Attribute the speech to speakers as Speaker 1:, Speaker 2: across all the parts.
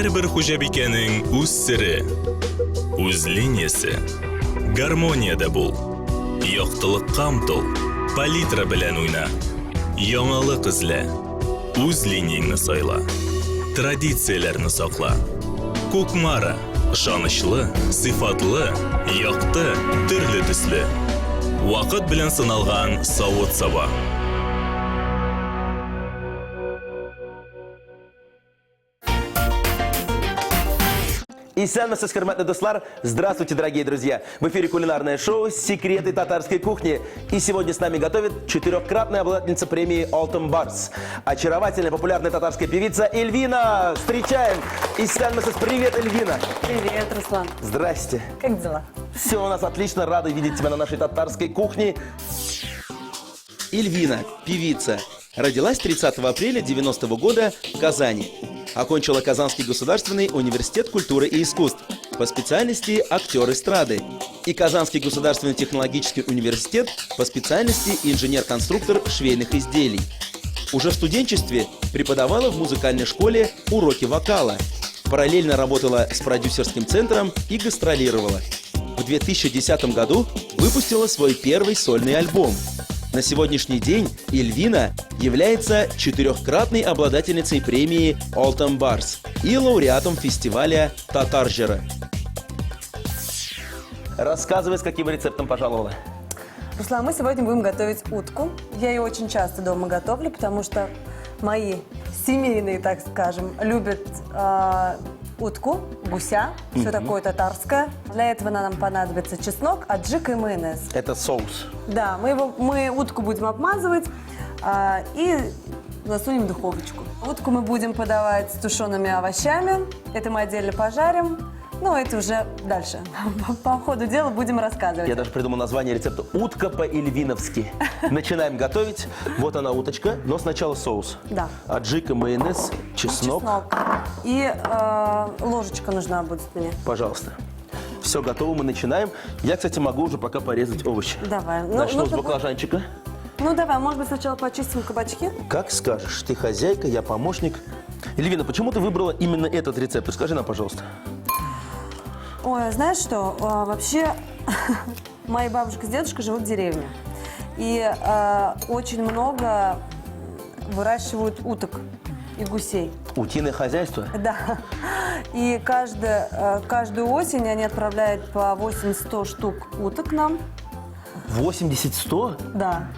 Speaker 1: Һәрбер хуҗабикәнең үз сире, үз линиясе. Гармонияда бул. Яктылыкка омтыл. Палитра белән уйна. Яңалык эзлә. Үз линияңне сайла. Традицияләрне сакла. Кукмара. Ышанычлы, сыйфатлы, якты, төрле төсле. Вакыт белән сыналган савыт-саба.
Speaker 2: И сәлеметсез, хөрмәтле дуслар! Здравствуйте, дорогие друзья! В эфире кулинарное шоу «Секреты татарской кухни». И сегодня с нами готовит четырехкратная обладательница премии «Алтын Барс». Очаровательная, популярная татарская певица Эльвина. Встречаем! И сәлеметсез, привет, Эльвина!
Speaker 3: Привет, Руслан.
Speaker 2: Здрасте!
Speaker 3: Как дела?
Speaker 2: Все у нас отлично, рады видеть тебя на нашей татарской кухне. Эльвина, певица, родилась 30 апреля 90-го года в Казани. Окончила Казанский государственный университет культуры и искусств по специальности актер эстрады и Казанский государственный технологический университет по специальности инженер-конструктор швейных изделий. Уже в студенчестве преподавала в музыкальной школе уроки вокала, параллельно работала с продюсерским центром и гастролировала. В 2010 году выпустила свой первый сольный альбом. На сегодняшний день Эльвина является четырехкратной обладательницей премии «Алтын Барс» и лауреатом фестиваля «Татаржера». Рассказывай, с каким рецептом пожаловала.
Speaker 3: Руслан, мы сегодня будем готовить утку. Я ее очень часто дома готовлю, потому что мои семейные, так скажем, любят утку, гуся, все такое татарское. Для этого нам понадобится чеснок, аджик и майонез.
Speaker 2: Это соус.
Speaker 3: Да, мы утку будем обмазывать и засунем в духовочку. Утку мы будем подавать с тушеными овощами. Это мы отдельно пожарим. Ну, это уже дальше. По ходу дела будем рассказывать.
Speaker 2: Я даже придумал название рецепта «Утка по-эльвиновски». Начинаем готовить. Вот она уточка, но сначала соус.
Speaker 3: Да.
Speaker 2: Аджика, майонез, чеснок.
Speaker 3: И ложечка нужна будет мне.
Speaker 2: Пожалуйста. Все готово, мы начинаем. Я, кстати, могу уже пока порезать овощи.
Speaker 3: Давай.
Speaker 2: Начну с баклажанчика.
Speaker 3: Ну, давай, может быть, сначала почистим кабачки?
Speaker 2: Как скажешь. Ты хозяйка, я помощник. Эльвина, почему ты выбрала именно этот рецепт? Расскажи нам, пожалуйста.
Speaker 3: Ой, знаешь что, вообще мои бабушка с дедушкой живут в деревне. И очень много выращивают уток и гусей.
Speaker 2: Утиное хозяйство?
Speaker 3: Да. И каждую осень они отправляют по 80-100 штук уток нам.
Speaker 2: 80-100?
Speaker 3: Да.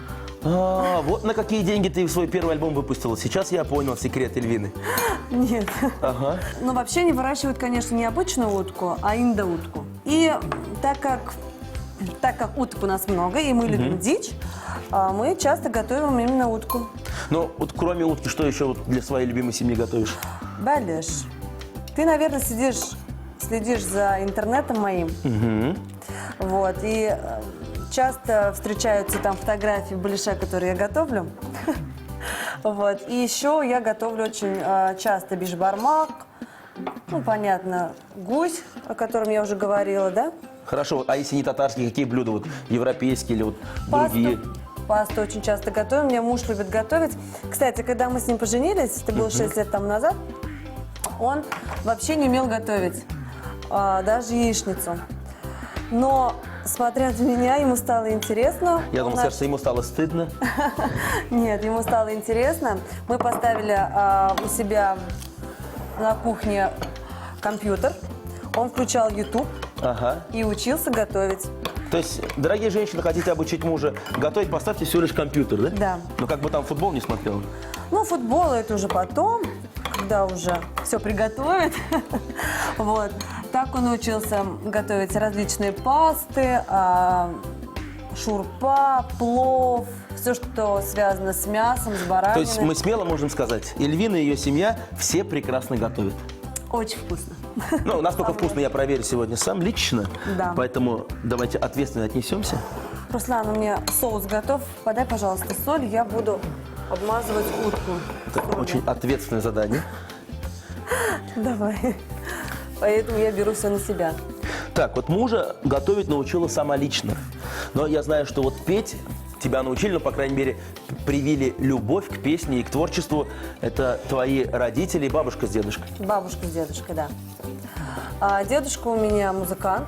Speaker 2: Вот на какие деньги ты свой первый альбом выпустила. Сейчас я понял секрет Эльвины.
Speaker 3: Нет.
Speaker 2: Ага.
Speaker 3: Но вообще они выращивают, конечно, не обычную утку, а индоутку. И так как уток у нас много, и мы любим дичь, мы часто готовим именно утку.
Speaker 2: Ну, вот кроме утки, что еще вот для своей любимой семьи готовишь?
Speaker 3: Балеш, ты, наверное, следишь за интернетом моим. Вот, и часто встречаются там фотографии балеша, которые я готовлю. Вот. И еще я готовлю очень часто бишбармак, ну, понятно, гусь, о котором я уже говорила, да?
Speaker 2: Хорошо, а если не татарские, какие блюда? Вот европейские или вот другие?
Speaker 3: Пасту очень часто готовим, меня муж любит готовить. Кстати, когда мы с ним поженились, это было 6 лет тому назад, он вообще не умел готовить, даже яичницу. Но, смотря на меня, ему стало интересно.
Speaker 2: Я думал, кажется, ему стало стыдно.
Speaker 3: Нет, ему стало интересно. Мы поставили у себя на кухне компьютер. Он включал YouTube и учился готовить.
Speaker 2: То есть, дорогие женщины, хотите обучить мужа готовить, поставьте всего лишь компьютер, да?
Speaker 3: Да.
Speaker 2: Ну, как бы там футбол не смотрел.
Speaker 3: Ну, футбол это уже потом, когда уже все приготовит. Вот. Так он научился готовить различные пасты, шурпа, плов, все, что связано с мясом, с бараниной.
Speaker 2: То есть мы смело можем сказать, Эльвина и ее семья все прекрасно готовят.
Speaker 3: Очень вкусно.
Speaker 2: Ну, насколько вкусно, я проверю сегодня сам лично.
Speaker 3: Да.
Speaker 2: Поэтому давайте ответственно отнесемся.
Speaker 3: Руслан, у меня соус готов. Подай, пожалуйста, соль. Я буду обмазывать утку.
Speaker 2: Это очень ответственное задание.
Speaker 3: Давай. Поэтому я беру все на себя.
Speaker 2: Так, вот мужа готовить научила сама лично. Но я знаю, что вот петь тебя научили, но, по крайней мере, привили любовь к песне и к творчеству. Это твои родители и бабушка с дедушкой.
Speaker 3: Бабушка с дедушкой, да. А дедушка у меня музыкант,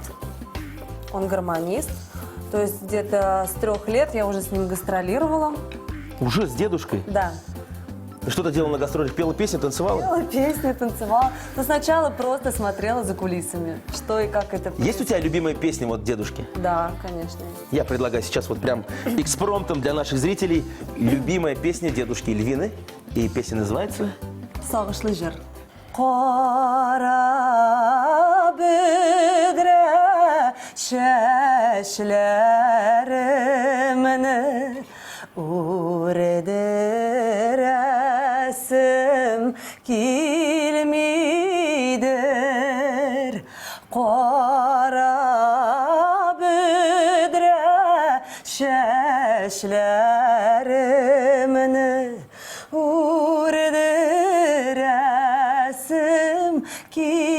Speaker 3: он гармонист. То есть где-то с 3 лет я уже с ним гастролировала.
Speaker 2: Уже с дедушкой?
Speaker 3: Да.
Speaker 2: Что-то делала на гастролях? Пела песни, танцевала?
Speaker 3: Пела песни, танцевала. Но сначала просто смотрела за кулисами, что и как это
Speaker 2: Есть у тебя любимая песня вот дедушки?
Speaker 3: Да, конечно.
Speaker 2: Я предлагаю сейчас вот прям экспромтом для наших зрителей любимая песня дедушки Эльвины. И песня называется...
Speaker 3: Сагышлы жыр. Кара бедре шәшләремне уредерәсем килмидер. Кара бедре шәшләремне уредерәсем килмидер.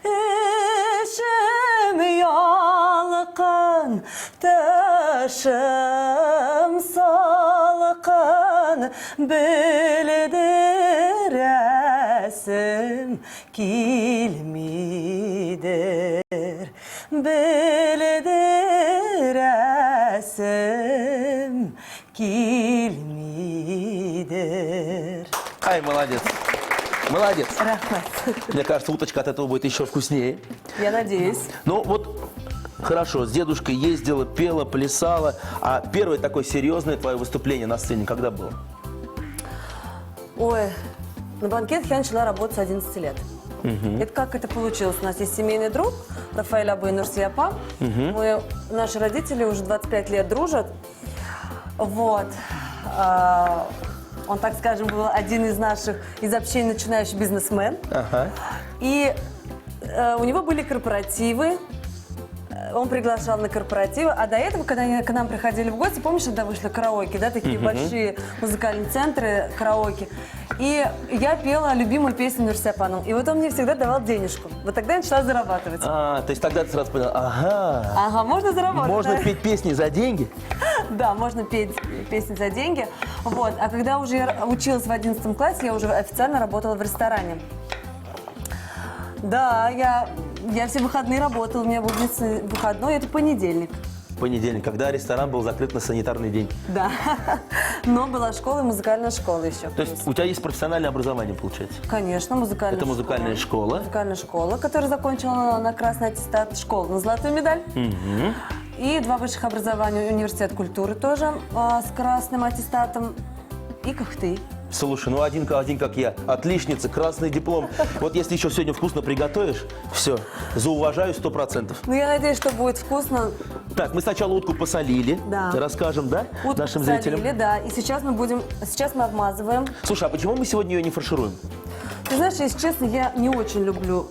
Speaker 3: Эшем ялкын, тышым салкын, белдерәсем килмидер. Белдерәсем килмидер.
Speaker 2: Ай, молодец. Молодец.
Speaker 3: Рахмат.
Speaker 2: Мне кажется, уточка от этого будет еще вкуснее.
Speaker 3: Я надеюсь.
Speaker 2: Ну вот, хорошо, с дедушкой ездила, пела, плясала. А первое такое серьезное твое выступление на сцене когда было?
Speaker 3: Ой, на банкетах я начала работать с 11 лет. Это как это получилось? У нас есть семейный друг Рафаэль Абу и Нурсия Апа. Наши родители уже 25 лет дружат. Вот. Он, так скажем, был один из наших, из общения начинающий бизнесмен.
Speaker 2: Ага.
Speaker 3: И у него были корпоративы. Он приглашал на корпоративы. А до этого, когда они к нам приходили в гости, помнишь, когда вышли караоке, да, такие большие музыкальные центры караоке. И я пела любимую песню Нурсия Апану. И вот он мне всегда давал денежку. Вот тогда я начала зарабатывать.
Speaker 2: А, то есть тогда ты сразу поняла, ага.
Speaker 3: Ага, можно заработать.
Speaker 2: Можно
Speaker 3: да?
Speaker 2: петь песни за деньги?
Speaker 3: Да, можно петь песни за деньги. Вот. А когда уже я училась в 11 классе, я уже официально работала в ресторане. Да, я все выходные работала, у меня был единственный выходной, это понедельник.
Speaker 2: Понедельник, когда ресторан был закрыт на санитарный день.
Speaker 3: Да, но была школа и музыкальная школа еще.
Speaker 2: То есть у тебя есть профессиональное образование, получается?
Speaker 3: Конечно, музыкальная школа.
Speaker 2: Это музыкальная школа?
Speaker 3: Музыкальная школа, которую закончила на красный аттестат, школу на золотую медаль. И 2 высших образования, университет культуры тоже с красным аттестатом и Кахты.
Speaker 2: Слушай, ну один как я, отличница, красный диплом. Вот если еще сегодня вкусно приготовишь, все, зауважаю 100%.
Speaker 3: Ну, я надеюсь, что будет вкусно.
Speaker 2: Так, мы сначала утку посолили,
Speaker 3: Да.
Speaker 2: расскажем, да,
Speaker 3: Утку
Speaker 2: нашим
Speaker 3: посолили,
Speaker 2: зрителям?
Speaker 3: да, и сейчас мы обмазываем.
Speaker 2: Слушай, а почему мы сегодня ее не фаршируем?
Speaker 3: Ты знаешь, если честно, я не очень люблю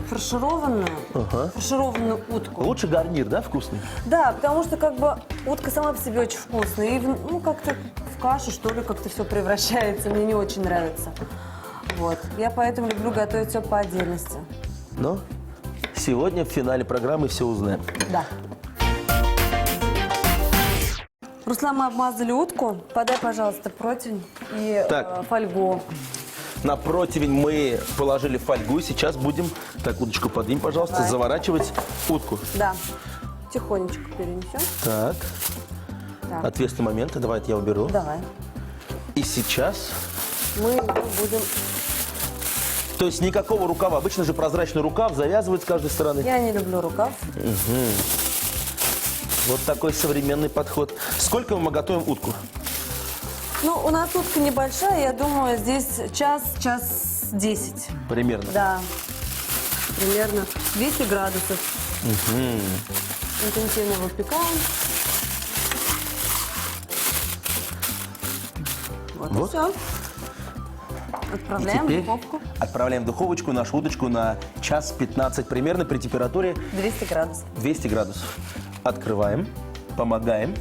Speaker 3: фаршированную утку.
Speaker 2: Лучше гарнир, да, вкусный?
Speaker 3: Да, потому что как бы утка сама по себе очень вкусная. И ну как-то в кашу, что ли, как-то все превращается. Мне не очень нравится. Вот. Я поэтому люблю готовить все по отдельности.
Speaker 2: Но сегодня в финале программы все узнаем.
Speaker 3: Да. Руслан, мы обмазали утку. Подай, пожалуйста, противень и
Speaker 2: Так.
Speaker 3: фольгу.
Speaker 2: На противень мы положили фольгу. Сейчас будем, так, удочку подвинь, пожалуйста,
Speaker 3: Давай.
Speaker 2: заворачивать утку.
Speaker 3: Да. Тихонечко перенесем.
Speaker 2: Так,
Speaker 3: Так.
Speaker 2: ответственный момент. Давай это я уберу.
Speaker 3: Давай.
Speaker 2: И сейчас...
Speaker 3: Мы его будем...
Speaker 2: То есть никакого рукава. Обычно же прозрачный рукав завязывают с каждой стороны.
Speaker 3: Я не люблю рукав.
Speaker 2: Вот такой современный подход. Сколько мы готовим утку?
Speaker 3: Ну, у нас утка небольшая, я думаю, здесь час 10.
Speaker 2: Примерно.
Speaker 3: Да, примерно 200 градусов. Интенсивно выпекаем. Вот,
Speaker 2: Вот.
Speaker 3: и все. Отправляем в
Speaker 2: Теперь
Speaker 3: духовку.
Speaker 2: отправляем в духовочку нашу удочку на час 15 примерно при температуре
Speaker 3: 200 градусов.
Speaker 2: 200 градусов. Открываем, помогаем.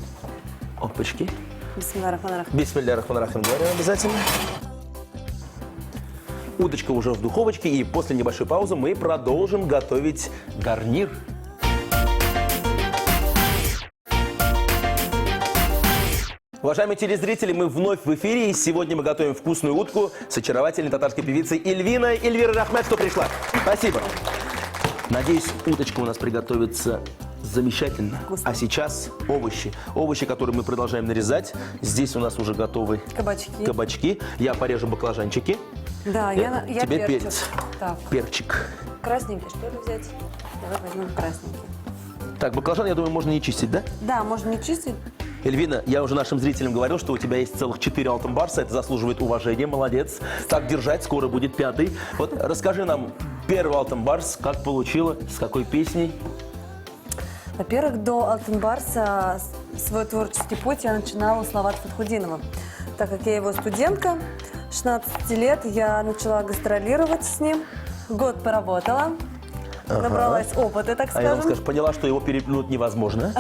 Speaker 2: Опачки.
Speaker 3: Бисмиллахир-рахманир-рахим.
Speaker 2: Бисмилляхир-рахманир-рахим говорим обязательно. Удочка уже в духовочке, и после небольшой паузы мы продолжим готовить гарнир. Уважаемые телезрители, мы вновь в эфире, и сегодня мы готовим вкусную утку с очаровательной татарской певицей Эльвиной. Эльвира Рахмет, что пришла. Спасибо. Надеюсь, уточка у нас приготовится замечательно.
Speaker 3: Вкусно.
Speaker 2: А сейчас овощи. Овощи, которые мы продолжаем нарезать. Здесь у нас уже готовы кабачки. Я порежу баклажанчики.
Speaker 3: Да, я
Speaker 2: Тебе
Speaker 3: перчик.
Speaker 2: перец.
Speaker 3: Так,
Speaker 2: Перчик.
Speaker 3: красненький, что ли, взять? Давай возьмем красненький.
Speaker 2: Так, баклажан, я думаю, можно не чистить, да?
Speaker 3: Да, можно не чистить.
Speaker 2: Эльвина, я уже нашим зрителям говорил, что у тебя есть целых 4 алтын барса. Это заслуживает уважения, молодец. Так держать, скоро будет 5-й. Вот расскажи нам первый алтын барс, как получила, с какой песней?
Speaker 3: Во-первых, до Алтын Барса свой творческий путь я начинала у Салавата Фатхудинова. Так как я его студентка, 16 лет я начала гастролировать с ним. Год поработала, набралась опыта, так
Speaker 2: А я вам
Speaker 3: скажем.
Speaker 2: скажу, поняла, что его переплюнуть невозможно.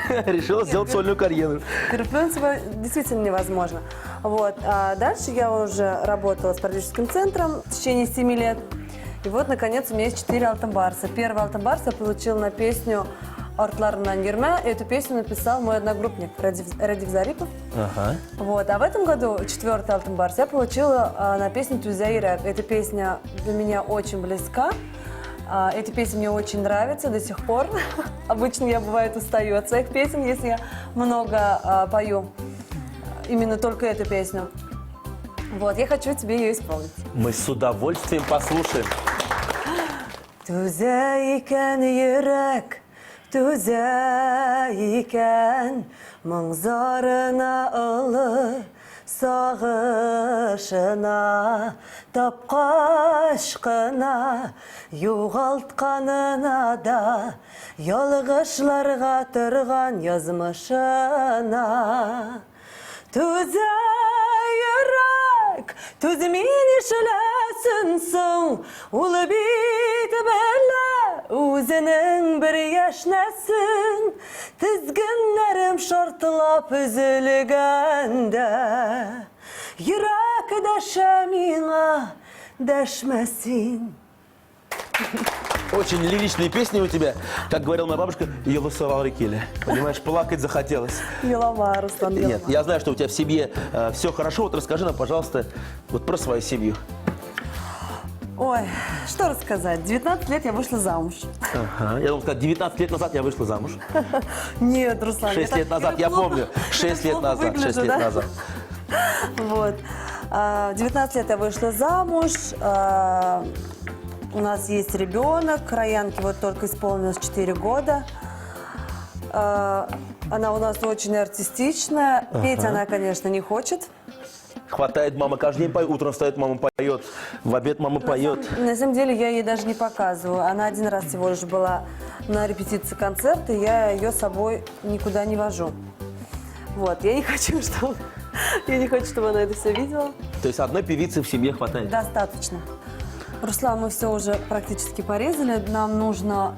Speaker 2: Решила сделать сольную карьеру.
Speaker 3: Переплюнуть его действительно невозможно. Вот. А дальше я уже работала с продюсерским центром в течение 7 лет. И вот, наконец, у меня есть 4 Алтын Барса. Первый Алтын Барс я получила на песню «Артларымнан Йөрмә». Эту песню написал мой одногруппник Радив Зарипов.
Speaker 2: Ага.
Speaker 3: Вот. А в этом году 4-й Алтын Барс я получила на песню «Тузя Ирак». Эта песня для меня очень близка. Эта песня мне очень нравится до сих пор. Обычно я, бывает, устаю от своих песен, если я много пою именно только эту песню. Вот, я хочу тебе ее исполнить.
Speaker 2: Мы с удовольствием послушаем.
Speaker 3: Туза икән йөрәк, туза икән, моңзарына олы, сагышына, тапкач кына, югалтқанына да, ялгышларга торган язмышына. Туза йөрәк, түз мине шеләсен соң, ул бит белә үзенең бер яшнәсен, тезгеннәрем шартлап өзелгәндә, йөрәк дәшә миңа, дәшмәсин.
Speaker 2: Очень лиричные песни у тебя. Как говорила моя бабушка, «Елусовал рекели». Понимаешь, плакать захотелось.
Speaker 3: Елама, Руслан, елама.
Speaker 2: Нет, я знаю, что у тебя в семье все хорошо. Вот расскажи нам, пожалуйста, вот про свою семью.
Speaker 3: Ой, что рассказать. 19 лет я вышла замуж.
Speaker 2: Ага. Я думал сказать, 19 лет назад я вышла замуж.
Speaker 3: Нет, Руслан.
Speaker 2: 6 лет назад, я помню. 6 лет назад, 6 лет назад.
Speaker 3: Вот. 19 лет я вышла замуж. У нас есть ребенок. Раянке вот только исполнилось 4 года. Она у нас очень артистичная. Петь она, конечно, не хочет.
Speaker 2: Хватает, мама каждый день поет. Утром встает, мама поет. В обед мама поет.
Speaker 3: На самом деле я ей даже не показываю. Она один раз всего лишь была на репетиции концерта, и я ее с собой никуда не вожу. Вот, я не хочу, чтобы она это все видела.
Speaker 2: То есть одной певицы в семье хватает?
Speaker 3: Достаточно. Руслан, мы все уже практически порезали. Нам нужно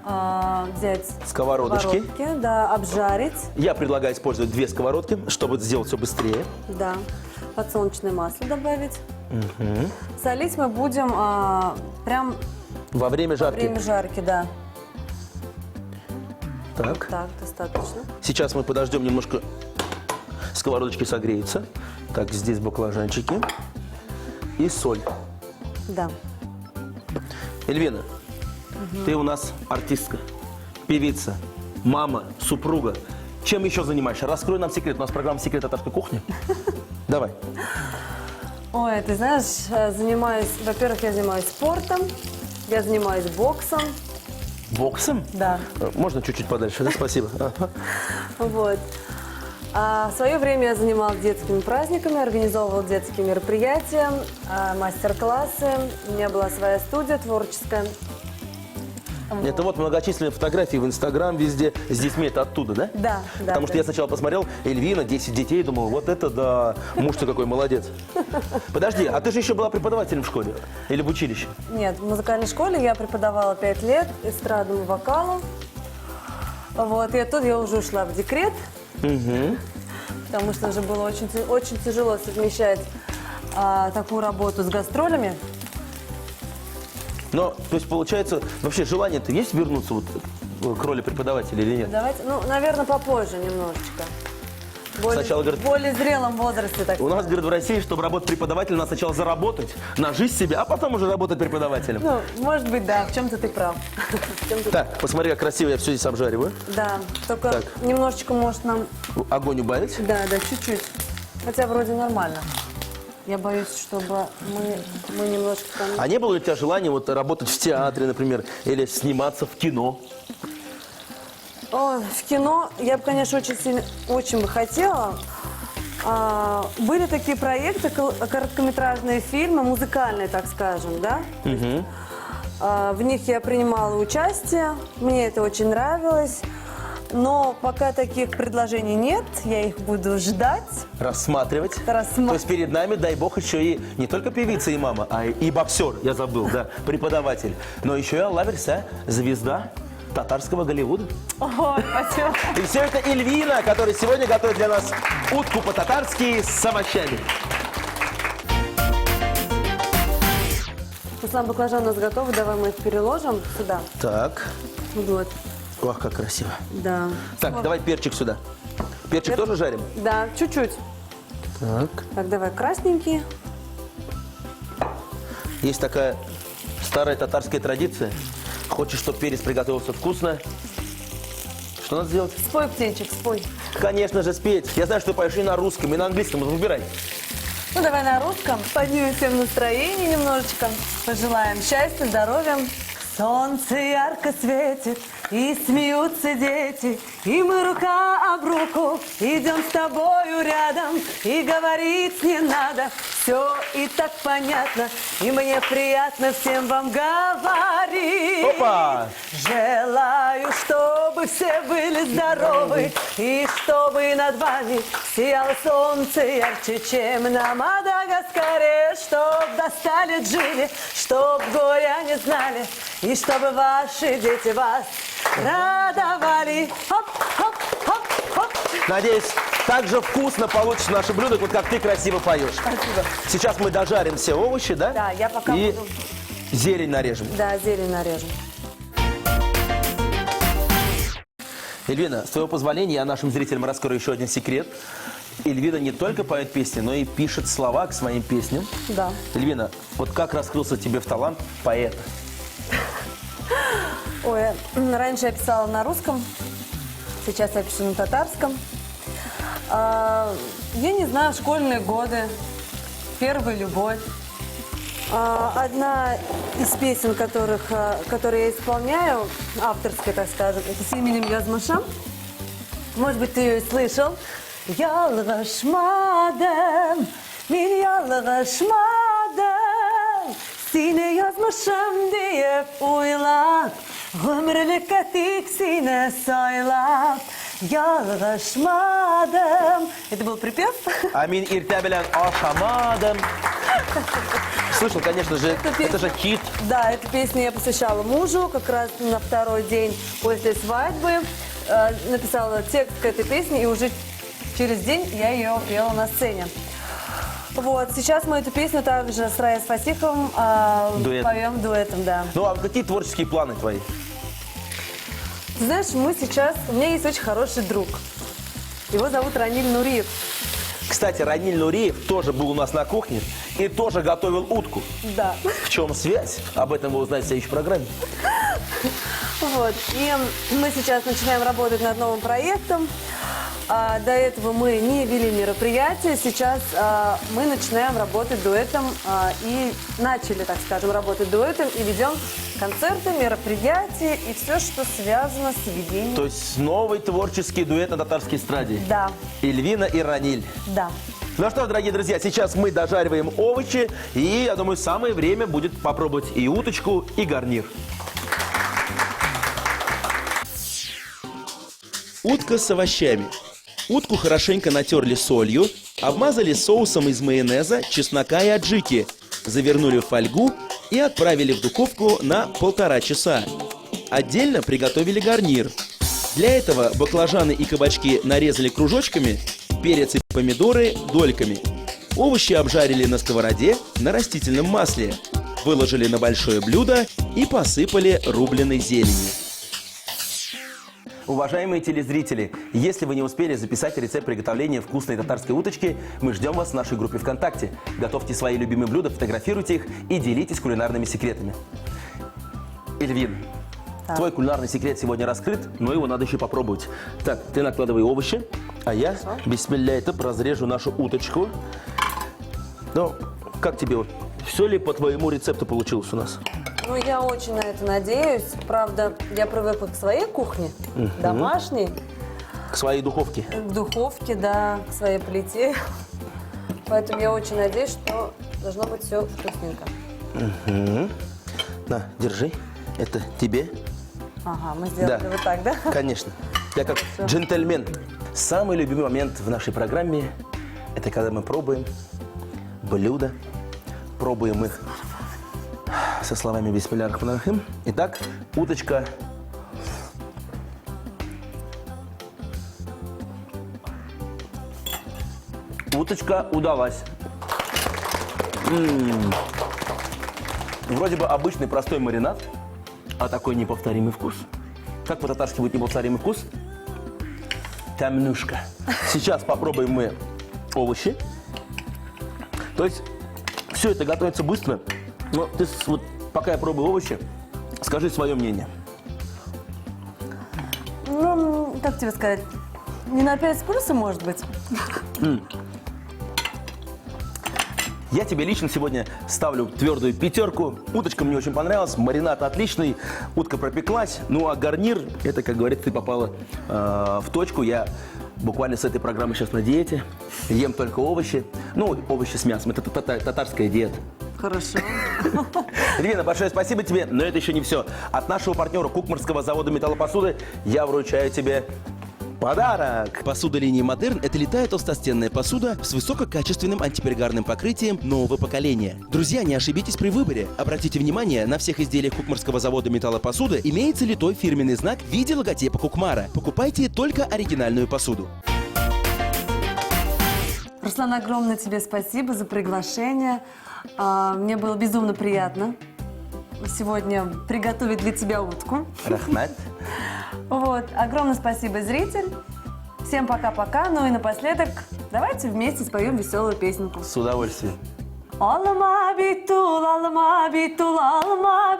Speaker 3: взять
Speaker 2: Сковородочки.
Speaker 3: Да, обжарить.
Speaker 2: Я предлагаю использовать 2 сковородки, чтобы сделать все быстрее.
Speaker 3: Да. Подсолнечное масло добавить. Солить мы будем прям
Speaker 2: Во время
Speaker 3: во
Speaker 2: жарки.
Speaker 3: время жарки, да.
Speaker 2: Так.
Speaker 3: Так, достаточно.
Speaker 2: Сейчас мы подождем немножко, сковородочки согреются. Так, здесь баклажанчики и соль.
Speaker 3: Да.
Speaker 2: Эльвина, ты у нас артистка, певица, мама, супруга. Чем еще занимаешься? Раскрой нам секрет. У нас программа «Секрет татарской кухни». Давай.
Speaker 3: Ой, ты знаешь, во-первых, я занимаюсь спортом, я занимаюсь боксом.
Speaker 2: Боксом?
Speaker 3: Да.
Speaker 2: Можно чуть-чуть подальше, да? Спасибо. Ага.
Speaker 3: Вот. А в свое время я занималась детскими праздниками, организовывала детские мероприятия, мастер-классы. У меня была своя студия творческая.
Speaker 2: Это вот многочисленные фотографии в Инстаграм везде. С детьми это оттуда, да?
Speaker 3: Да, да.
Speaker 2: Потому что я сначала посмотрел, Эльвина, 10 детей, думал, вот это да, муж-то какой молодец. Подожди, а ты же еще была преподавателем в школе или в училище?
Speaker 3: Нет, в музыкальной школе я преподавала 5 лет эстрадному вокалу. Вот, и оттуда я уже ушла в декрет. Потому что уже было очень тяжело совмещать такую работу с гастролями.
Speaker 2: Но, то есть, получается, вообще желание-то есть вернуться вот к роли преподавателя или нет?
Speaker 3: Давайте, наверное, попозже немножечко.
Speaker 2: Сначала, говорит,
Speaker 3: в более зрелом возрасте, так
Speaker 2: у нас, говорит, в России, чтобы работать преподавателем, надо сначала заработать, нажить себе, а потом уже работать преподавателем.
Speaker 3: Ну, может быть, да, в чем-то ты прав. В чем-то-
Speaker 2: Так, посмотри, как красиво я все здесь обжариваю.
Speaker 3: Да, только
Speaker 2: Так.
Speaker 3: немножечко, может, нам...
Speaker 2: Огонь убавить.
Speaker 3: Да, чуть-чуть. Хотя вроде нормально. Я боюсь, чтобы мы немножко там...
Speaker 2: А не было ли у тебя желания вот работать в театре, например, или сниматься в кино?
Speaker 3: О, в кино я бы, конечно, очень бы хотела. Были такие проекты, короткометражные фильмы, музыкальные, так скажем, да? В них я принимала участие, мне это очень нравилось. Но пока таких предложений нет, я их буду ждать.
Speaker 2: Рассматривать. То есть перед нами, дай бог, еще и не только певица и мама, а и боксер, я забыл, да, преподаватель. Но еще и Алла Верса, звезда татарского Голливуда.
Speaker 3: Ой, спасибо.
Speaker 2: И все это Эльвина, которая сегодня готовит для нас утку по-татарски с овощами.
Speaker 3: Руслан, баклажан у нас готовы, давай мы их переложим сюда.
Speaker 2: Так.
Speaker 3: Вот,
Speaker 2: Ох, как красиво.
Speaker 3: да.
Speaker 2: Так, давай перчик сюда. Перчик тоже жарим?
Speaker 3: Да, чуть-чуть.
Speaker 2: Так.
Speaker 3: Так, давай красненький.
Speaker 2: Есть такая старая татарская традиция. Хочешь, чтобы перец приготовился вкусно? Что надо сделать?
Speaker 3: Спой, птенчик, спой.
Speaker 2: Конечно же, спеть. Я знаю, что ты поешь и на русском, и на английском. Выбирай.
Speaker 3: Ну, давай на русском. Поднимем всем настроение немножечко. Пожелаем счастья, здоровья. Солнце ярко светит, и смеются дети, и мы рука об руку идем с тобою рядом, и говорить не надо, все и так понятно, и мне приятно всем вам говорить.
Speaker 2: Опа!
Speaker 3: Желаю, чтобы все были здоровы, и чтобы над вами сияло солнце ярче, чем на Мадагаскаре, чтоб достали джили, чтоб горя не знали, и чтобы ваши дети вас радовали. Хоп, хоп, хоп, хоп.
Speaker 2: Надеюсь, так же вкусно получится наше блюдо, вот как ты красиво поешь.
Speaker 3: Спасибо.
Speaker 2: Сейчас мы дожарим все овощи, да?
Speaker 3: Да, я пока
Speaker 2: И
Speaker 3: буду...
Speaker 2: зелень нарежем.
Speaker 3: Да, зелень нарежем.
Speaker 2: Эльвина, с твоего позволения, я нашим зрителям раскрою еще один секрет. Эльвина не только поет песни, но и пишет слова к своим песням.
Speaker 3: Да.
Speaker 2: Эльвина, вот как раскрылся тебе в талант поэта?
Speaker 3: Ой, раньше я писала на русском, сейчас я пишу на татарском. Я не знаю, школьные годы, первая любовь. Одна из песен, которые я исполняю, авторская, так скажем, это с именем Язмашам. Может быть, ты ее и слышал. Ялгашмадем, мин ялгашмадем, сине язмашам диеп уйлап, гомрликке тик сине сайлап. Ялгашмадем. Это был припев.
Speaker 2: Амин иртябелян ашамадам. Слышал, конечно же, это же хит.
Speaker 3: Да, эту песню я посвящала мужу, как раз на второй день после свадьбы. Написала текст к этой песне, и уже через день я ее пела на сцене. Вот, сейчас мы эту песню также с Раей Фасиховым поем дуэтом, да.
Speaker 2: Ну, а какие творческие планы твои?
Speaker 3: Ты знаешь, у меня есть очень хороший друг. Его зовут Раниль Нуриев.
Speaker 2: Кстати, Раниль Нуриев тоже был у нас на кухне и тоже готовил утку.
Speaker 3: Да.
Speaker 2: В чем связь? Об этом вы узнаете в следующей программе.
Speaker 3: Вот. И мы сейчас начинаем работать над новым проектом. До этого мы не вели мероприятия. Сейчас мы начинаем работать дуэтом и начали, так скажем, работать дуэтом и ведем концерты, мероприятия и все, что связано с ведением.
Speaker 2: То есть новый творческий дуэт на татарской эстраде.
Speaker 3: Да.
Speaker 2: Эльвина и Раниль.
Speaker 3: Да.
Speaker 2: Ну что ж, дорогие друзья, сейчас мы дожариваем овощи, и, я думаю, самое время будет попробовать и уточку, и гарнир.
Speaker 4: Утка с овощами. Утку хорошенько натерли солью, обмазали соусом из майонеза, чеснока и аджики, завернули в фольгу и отправили в духовку на 1,5 часа. Отдельно приготовили гарнир. Для этого баклажаны и кабачки нарезали кружочками, перец и помидоры дольками. Овощи обжарили на сковороде на растительном масле, выложили на большое блюдо и посыпали рубленой зеленью.
Speaker 2: Уважаемые телезрители, если вы не успели записать рецепт приготовления вкусной татарской уточки, мы ждем вас в нашей группе ВКонтакте. Готовьте свои любимые блюда, фотографируйте их и делитесь кулинарными секретами. Эльвин, твой кулинарный секрет сегодня раскрыт, но его надо еще попробовать. Так, ты накладывай овощи, а я, бисмилляйтаб, разрежу нашу уточку. Ну, как тебе? Все ли по твоему рецепту получилось у нас?
Speaker 3: Ну, я очень на это надеюсь. Правда, я привыкла к своей кухне, домашней,
Speaker 2: К своей духовке.
Speaker 3: к духовке, да, к своей плите. Поэтому я очень надеюсь, что должно быть все вкусненько.
Speaker 2: На, держи. Это тебе.
Speaker 3: Ага, мы сделали
Speaker 2: Да.
Speaker 3: вот так, да?
Speaker 2: Конечно. Я как джентльмен. Самый любимый момент в нашей программе – это когда мы пробуем блюда, пробуем их со словами «Бисмилля ар-Рахман ар-Рахим». Итак, уточка. Уточка удалась. Вроде бы обычный простой маринад, а такой неповторимый вкус. Как по-татарски будет неповторимый вкус? Темнушка. Сейчас попробуем мы овощи. То есть все это готовится быстро. Но ты вот пока я пробую овощи, скажи свое мнение.
Speaker 3: Ну, как тебе сказать, не на 5 с плюсом, может быть?
Speaker 2: Я тебе лично сегодня ставлю твердую 5. Уточка мне очень понравилась, маринад отличный, утка пропеклась. Ну а гарнир, это, как говорится, ты попала в точку. Я буквально с этой программы сейчас на диете, ем только овощи. Ну, овощи с мясом, это татарская диета.
Speaker 3: Хорошо.
Speaker 2: Эльвина, большое спасибо тебе, но это еще не все. От нашего партнера Кукмарского завода металлопосуды я вручаю тебе подарок.
Speaker 4: Посуда линии «Модерн» — это литая толстостенная посуда с высококачественным антиперегарным покрытием нового поколения. Друзья, не ошибитесь при выборе. Обратите внимание, на всех изделиях Кукмарского завода металлопосуды имеется литой фирменный знак в виде логотипа Кукмара. Покупайте только оригинальную посуду.
Speaker 3: Руслан, огромное тебе спасибо за приглашение. Мне было безумно приятно сегодня приготовить для тебя утку.
Speaker 2: Рахмат.
Speaker 3: Вот, огромное спасибо, зритель. Всем пока-пока. Ну и напоследок, давайте вместе споем веселую песенку.
Speaker 2: С удовольствием.
Speaker 3: Alma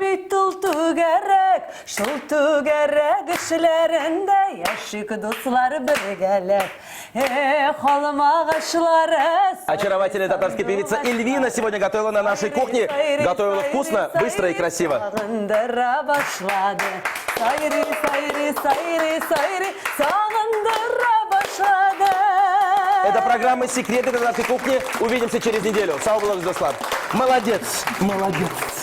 Speaker 3: bitul tügerek, şul tügerek işlerinde yaşık dostlar birgeler. Alma kaşları.
Speaker 2: Очаровательная татарская певица Эльвина сегодня готовила на нашей кухне. Готовила вкусно, быстро и красиво.
Speaker 3: Sağındıra başladı. Sayri sayri sayri sayri sağındıra başladı.
Speaker 2: Это программа «Секреты татарской кухни». Увидимся через неделю. Сау Благослов. Молодец, молодец.